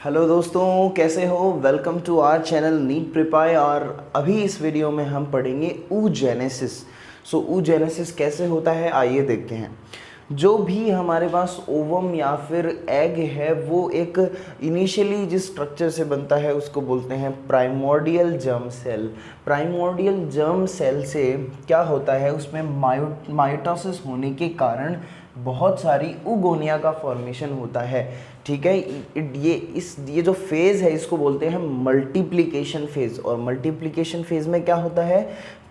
Hello दोस्तों, कैसे हो। Welcome to our channel NEET prepare. और अभी इस वीडियो में हम पढ़ेंगे oogenesis। oogenesis कैसे होता है आइए देखते हैं। जो भी हमारे पास ओवम या फिर एग है वो एक इनिशियली जिस स्ट्रक्चर से बनता है उसको बोलते हैं primordial germ cell. Primordial germ cell से क्या होता है, उसमें माइटोसिस होने के कारण बहुत सारी उगोनिया का फॉर्मेशन होता है। ठीक है, ये जो फेज़ है इसको बोलते हैं मल्टीप्लिकेशन फेज़। और मल्टीप्लिकेशन फेज़ में क्या होता है,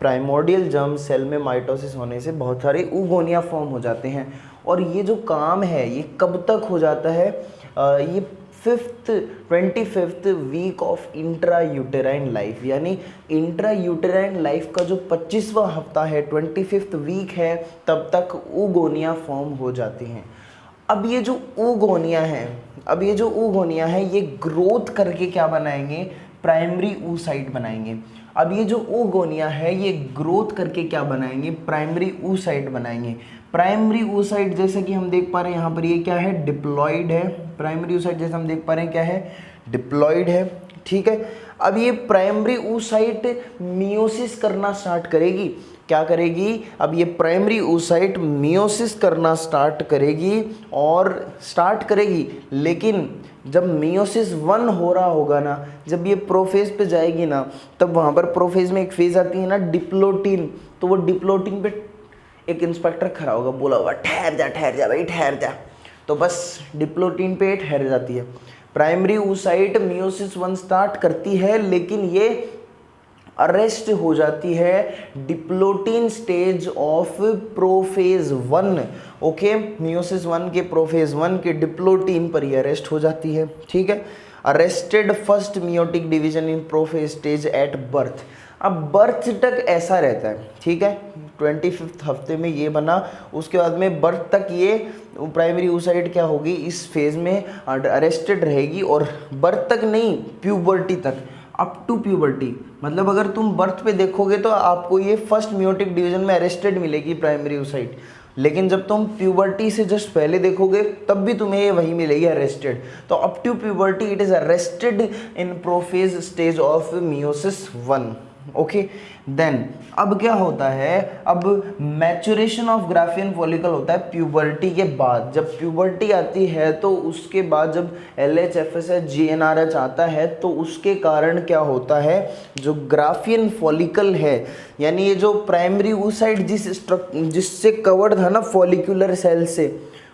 प्राइमोर्डियल जर्म सेल में माइटोसिस होने से बहुत सारे उगोनिया फॉर्म हो जाते हैं। और ये जो काम है ये कब तक हो जाता है, ये 25th week of intra uterine life, यानी इंट्रा यूटेराइन लाइफ का जो 25वां हफ्ता है, 25th वीक है, तब तक उगोनिया फॉर्म हो जाते हैं। अब ये जो उगोनिया है ये ग्रोथ करके क्या बनाएंगे, प्राइमरी oocyte बनाएंगे। अब ये जो oogonia है ये ग्रोथ करके क्या बनाएंगे, प्राइमरी oocyte बनाएंगे। प्राइमरी oocyte जैसे कि हम देख पा रहे हैं यहाँ पर ये क्या है, डिप्लॉइड है। प्राइमरी oocyte जैसे हम देख पा रहे हैं क्या है, डिप्लॉइड है। ठीक है, अब ये प्राइमरी oocyte मियोसिस करना स्टार्ट करेगी। क्या करेगी, अब ये प्राइमरी oocyte मियोसिस करना स्टार्ट करेगी। लेकिन जब मियोसिस 1 हो रहा होगा ना, जब ये प्रोफेज पे जाएगी ना, तब वहाँ पर प्रोफेज में एक फेज आती है ना डिप्लोटिन। तो वो डिप्लोटिन पे एक इंस्पेक्टर खड़ा होगा, बोला होगा ठहर जा भाई ठहर जा। तो बस डिप्लोटिन पे ठहर जाती है। प्राइमरी oocyte मियोसिस 1 स्टार्ट करती है, लेकिन ये अरेस्ट हो जाती है diplotene stage of prophase 1। Okay, meiosis 1 के प्रोफेज 1 के डिप्लोटिन पर ये अरेस्ट हो जाती है। ठीक है, arrested first meiotic division in prophase stage at birth. अब बर्थ तक ऐसा रहता है। ठीक है, 25th हफ्ते में ये बना, उसके बाद में बर्थ तक ये प्राइमरी oocyte क्या होगी, इस फेज में अरेस्टेड रहेगी। और बर्थ तक नहीं, प्यूबर्टी तक, अप टू प्यूबर्टी। मतलब अगर तुम बर्थ पे देखोगे तो आपको ये फर्स्ट मियोटिक डिवीजन में अरेस्टेड मिलेगी प्राइमरी oocyte, लेकिन जब तुम प्यूबर्टी से जस्ट पहले देखोगे तब भी तुम्हें ये वही मिलेगी, अरेस्टेड। तो up to puberty it is arrested in prophase stage of meiosis 1। Okay, then अब क्या होता है, अब मैचुरेशन ऑफ ग्राफियन फॉलिकल होता है प्यूबर्टी के बाद। जब प्यूबर्टी आती है तो उसके बाद जब LH FSH GnRH आता है तो उसके कारण क्या होता है, जो ग्राफियन फॉलिकल है, यानी ये जो प्राइमरी oocyte जिससे कवर्ड था ना फॉलिकुलर सेल से,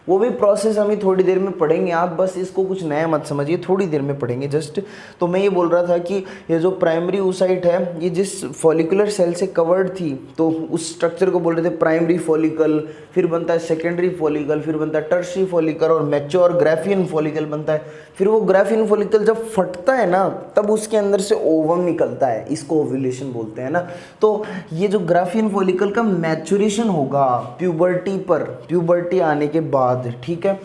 वो भी प्रोसेस हम ही थोड़ी देर में पढ़ेंगे। आप बस इसको कुछ नया मत समझिए, थोड़ी देर में पढ़ेंगे जस्ट। तो मैं ये बोल रहा था कि ये जो प्राइमरी oocyte है ये जिस फॉलिकुलर सेल से कवर्ड थी, तो उस स्ट्रक्चर को बोल रहे थे प्राइमरी फॉलिकल, फिर बनता है सेकेंडरी फॉलिकल, फिर बनता है टर्शियरी फॉलिकल और मैच्योर ग्राफियन फॉलिकल बनता है। फिर वो ग्राफियन फॉलिकल जब फटता है ना, तब उसके अंदर से ओवम निकलता है, इसको ओव्यूलेशन बोलते हैं ना। तो ये जो ग्राफियन फॉलिकल का मैचुरेशन होगा प्यूबर्टी पर, प्यूबर्टी आने के बाद, ठीक है,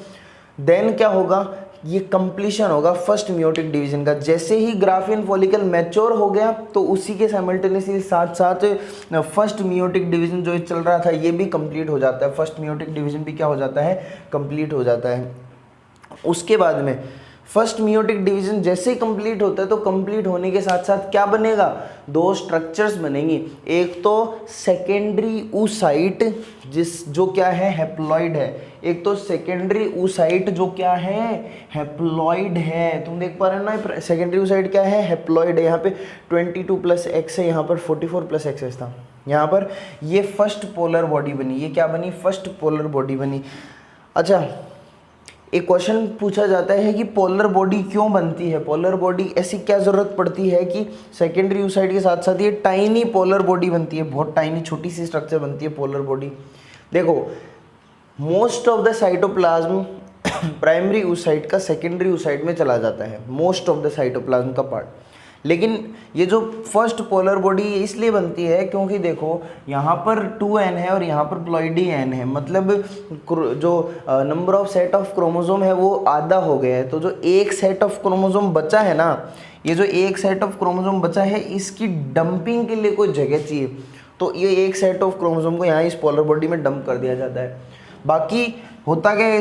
देन क्या होगा, ये कंप्लीशन होगा फर्स्ट मियोटिक डिवीजन का। जैसे ही ग्राफियन फॉलिकल मैच्योर हो गया तो उसी के साइमल्टेनियसली साथ साथ फर्स्ट मियोटिक डिवीजन जो चल रहा था ये भी कंप्लीट हो जाता है। फर्स्ट मियोटिक डिवीजन भी क्या हो जाता है, कंप्लीट हो जाता है। उसके बाद में फर्स्ट मियोटिक डिवीजन जैसे ही कंप्लीट होता है तो कंप्लीट होने के साथ साथ क्या बनेगा, दो स्ट्रक्चर्स बनेंगी। एक तो सेकेंडरी oocyte जो क्या है, हैप्लॉइड है। एक तो सेकेंडरी oocyte जो क्या है, हैप्लॉइड है। तुम देख पा रहे हो ना, सेकेंडरी oocyte क्या है, हैप्लॉइड है। यहाँ पे 22 + X है, यहाँ पर 44 + XX था। यहाँ पर ये फर्स्ट पोलर बॉडी बनी, ये क्या बनी, फर्स्ट पोलर बॉडी बनी। अच्छा, एक क्वेश्चन पूछा जाता है कि पोलर बॉडी क्यों बनती है, पोलर बॉडी ऐसी क्या ज़रूरत पड़ती है कि सेकेंडरी oocyte के साथ साथ ये टाइनी पोलर बॉडी बनती है, बहुत टाइनी छोटी सी स्ट्रक्चर बनती है पोलर बॉडी। देखो, most of the cytoplasm primary oocyte का सेकेंडरी oocyte में चला जाता है, मोस्ट ऑफ द साइटोप्लाज्म का पार्ट। लेकिन ये जो फर्स्ट पोलर बॉडी इसलिए बनती है क्योंकि देखो यहाँ पर 2n है और यहाँ पर प्लॉइडी n है, मतलब जो number of set of chromosome है वो आधा हो गया है। तो जो एक सेट ऑफ क्रोमोसोम बचा है ना, ये जो एक सेट ऑफ क्रोमोसोम बचा है इसकी डंपिंग के लिए कोई जगह चाहिए, तो ये एक सेट ऑफ क्रोमोसोम को यहाँ इस पोलर बॉडी में डंप कर दिया जाता है। बाकी होता क्या है,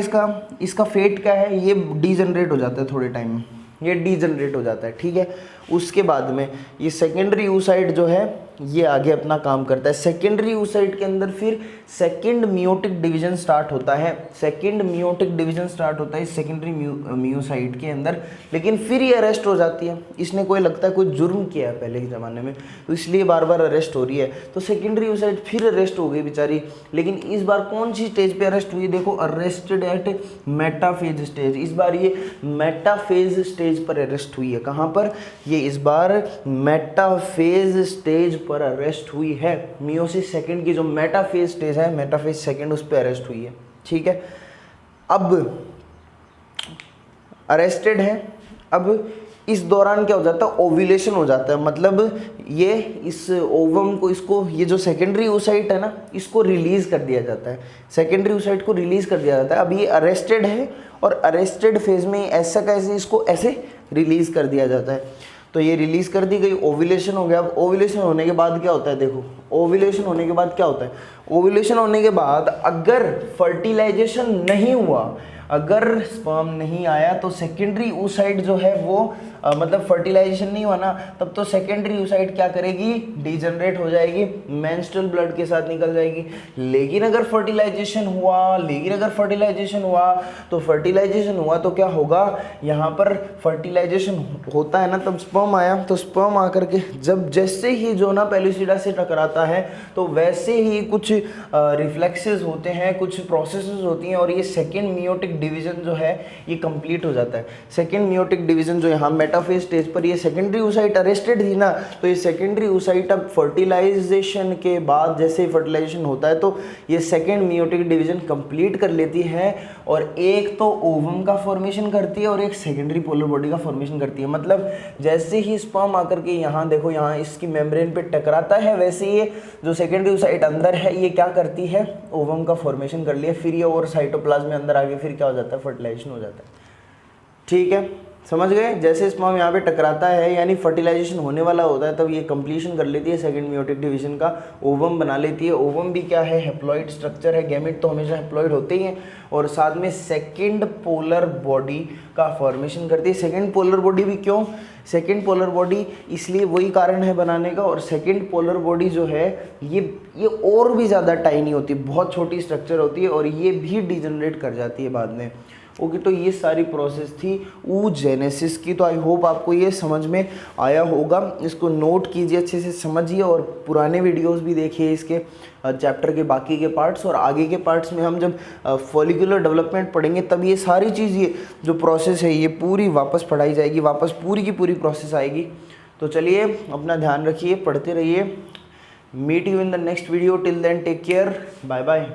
इसका फेट क्या है, ये डीजनरेट हो जाता है थोड़े टाइम में। ये डीजनरेट हो जाता है, ठीक है। उसके बाद में ये सेकेंडरी oocyte जो है ये आगे अपना काम करता है। सेकेंडरी oocyte के अंदर फिर सेकेंड मियोटिक डिवीजन स्टार्ट होता है, सेकेंड मियोटिक डिवीजन स्टार्ट होता है सेकेंडरी मियोसाइट के अंदर, लेकिन फिर ये अरेस्ट हो जाती है। इसने कोई लगता है कोई जुर्म किया है पहले के ज़माने में, तो इसलिए बार बार अरेस्ट हो रही है। तो सेकेंडरी oocyte फिर अरेस्ट हो गई बेचारी, लेकिन इस बार कौन सी स्टेज पे अरेस्ट हुई, देखो अरेस्टेड एट मेटाफेज स्टेज। इस बार ये मेटाफेज स्टेज पर अरेस्ट हुई है। कहाँ पर, ये इस बार मेटाफेज स्टेज पर अरेस्ट हुई है। मियोसिस सेकंड की जो मेटाफेज स्टेज है, मेटाफेज सेकंड, उस पर अरेस्ट हुई है, ठीक है। अब अरेस्टेड है, अब इस दौरान क्या हो जाता है, ओव्यूलेशन हो जाता है। मतलब ये इस ओवम को, इसको, ये जो सेकेंडरी oocyte है ना, इसको रिलीज कर दिया जाता है, सेकेंडरी oocyte को रिलीज कर दिया जाता है। अब ये अरेस्टेड है और अरेस्टेड फेज में ऐसा कैसे इसको ऐसे रिलीज कर दिया जाता है। तो ये रिलीज कर दी गई, ओव्यूलेशन हो गया। अब ओव्यूलेशन होने के बाद क्या होता है, देखो ओव्यूलेशन होने के बाद क्या होता है, ओव्यूलेशन होने के बाद अगर फर्टिलाइजेशन नहीं हुआ, अगर स्पर्म नहीं आया, तो सेकेंडरी oocyte जो है वो मतलब फर्टिलाइजेशन नहीं हुआ ना, तब तो सेकेंडरी oocyte क्या करेगी, डिजनरेट हो जाएगी, मेंस्ट्रुअल ब्लड के साथ निकल जाएगी। लेकिन अगर फर्टिलाइजेशन हुआ, तो फर्टिलाइजेशन हुआ तो क्या होगा, यहाँ पर फर्टिलाइजेशन होता है ना, तब स्पर्म आया, तो स्पर्म आकर के जब जैसे ही जोना पेलुसिडा से टकराता है, तो वैसे ही कुछ रिफ्लेक्सेस होते हैं, कुछ प्रोसेसेस होती हैं, और ये सेकेंड मियोटिक डिवीजन जो है ये कंप्लीट हो जाता है। सेकेंड मियोटिक डिवीजन जो यहाँ मेटाफेज स्टेज पर, ये सेकेंडरी oocyte अरेस्टेड थी ना, तो ये सेकेंडरी oocyte अब फर्टिलाइजेशन के बाद, जैसे ही फर्टिलाइजेशन होता है, तो ये सेकेंड मियोटिक डिवीजन कंप्लीट कर लेती है, और एक तो ओवम का फॉर्मेशन करती है और एक सेकेंडरी पोलर बॉडी का फॉर्मेशन करती है। मतलब जैसे ही स्पर्म आकर के यहाँ देखो, यहाँ इसकी मेम्ब्रेन पे टकराता है, वैसे ये जो सेकेंडरी oocyte अंदर है, ये क्या करती है, ओवम का फॉर्मेशन कर लिया, फिर ये और साइटोप्लाज्म में अंदर आगे फिर क्या हो जाता है, फर्टिलाइजेशन हो जाता है, ठीक है। समझ गए, जैसे स्पर्म यहाँ पे टकराता है यानी फर्टिलाइजेशन होने वाला होता है, तब ये कंप्लीशन कर लेती है सेकंड मियोटिक डिवीजन का, ओवम बना लेती है। ओवम भी क्या है, हैप्लॉइड स्ट्रक्चर है, गैमेट तो हमेशा हैप्लॉइड होते ही हैं, और साथ में सेकंड पोलर बॉडी का फॉर्मेशन करती है। सेकंड पोलर बॉडी भी क्यों, सेकंड पोलर बॉडी इसलिए, वही कारण है बनाने का, और सेकंड पोलर बॉडी जो है ये और भी ज़्यादा टाइनी होती है, बहुत छोटी स्ट्रक्चर होती है, और ये भी डिजनरेट कर जाती है बाद में। ओके, तो ये सारी प्रोसेस थी oogenesis की। तो आई होप आपको ये समझ में आया होगा, इसको नोट कीजिए, अच्छे से समझिए, और पुराने वीडियोस भी देखिए इसके चैप्टर के बाकी के पार्ट्स, और आगे के पार्ट्स में हम जब फॉलिकुलर डेवलपमेंट पढ़ेंगे तब ये सारी चीज़, ये जो प्रोसेस है ये पूरी वापस पढ़ाई जाएगी, वापस पूरी की पूरी प्रोसेस आएगी। तो चलिए अपना ध्यान रखिए, पढ़ते रहिए। Meet you in the next video, till then take care, bye bye.